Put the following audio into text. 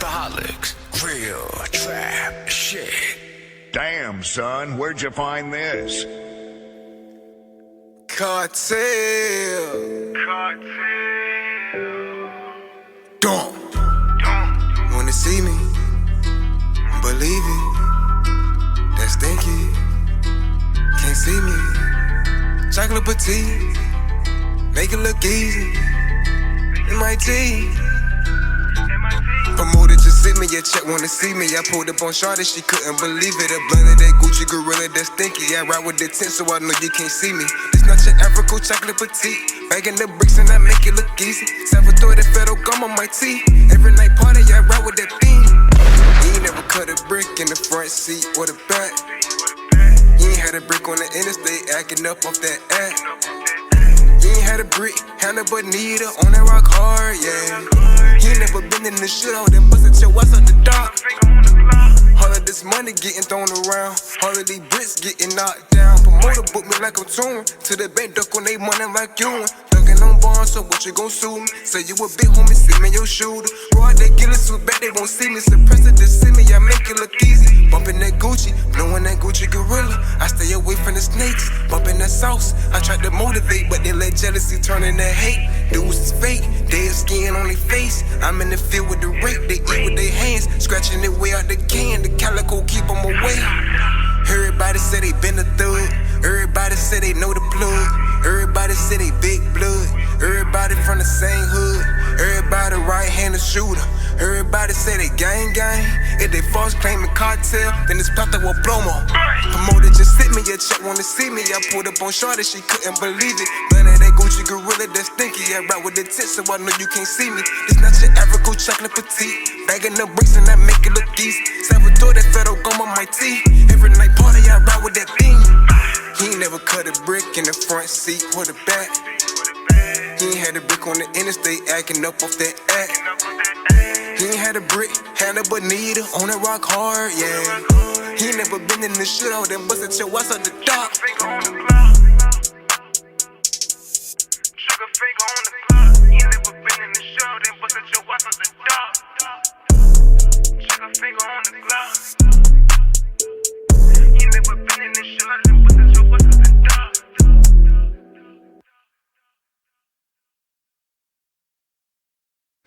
Trapaholics, real trap shit. Damn, son, where'd you find this? Cartel. Don't wanna see me, believe it. That stinky, can't see me. Chocolate petite, make it look easy. MIT. Promoter just sent me a check, wanna see me. I pulled up on Shawty, she couldn't believe it. A blunt of that Gucci gorilla, that stinky. I ride with the tent, so I know you can't see me. This not your African chocolate petite. Bagging the bricks and I make it look easy. Salvatore that federal gum on my teeth. Every night party, I ride with that thing. You ain't never cut a brick in the front seat or the back. You ain't had a brick on the interstate, acting up off that act. You ain't had a brick, handle but needle on that rock hard, yeah. You ain't never been in the shootout, then busted your ass out the dock. All of this money getting thrown around, all of these bricks getting knocked down. Promoter book me like I'm touring, to the bank duck on they money like you. Ducking on bonds, so what you gon' sue me? Say you a big homie, see me your shooter. Bro, they get it so bad they won't see me. Suppress it to see me, I make it look easy. Bumping that Gucci, blowing that Gucci gorilla. I stay away from the snakes, bumping that sauce. I tried to motivate, but they let jealousy turn into hate. Dudes is fake, dead skin on their face. I'm in the field with the rape, they eat with their hands, scratching their way out the can. The calico keep them away. Everybody say they been a thug. Everybody say they know the plug. Everybody say they big blood. Everybody from the same hood. Everybody right-handed shooter. Everybody say they gang. If they false claiming cartel, then it's Plata or Plomo. Promoter just sent me a check, wanna see me. I pulled up on Shawty, she couldn't believe it. Blunt of that Gucci gorilla, that stinky. I ride with the tent, so I know you can't see me. This not your African chocolate petite. Bagging the bricks and I make it look easy. Salvatore that federal gum on my teeth. Every night party, I ride with that thing. He ain't never cut a brick in the front seat or the back. He ain't had a brick on the interstate, acting up off that act. He ain't had a brick, handle but needle on that rock hard, yeah. He ain't never been in the shootout, then busted your ass out the dock.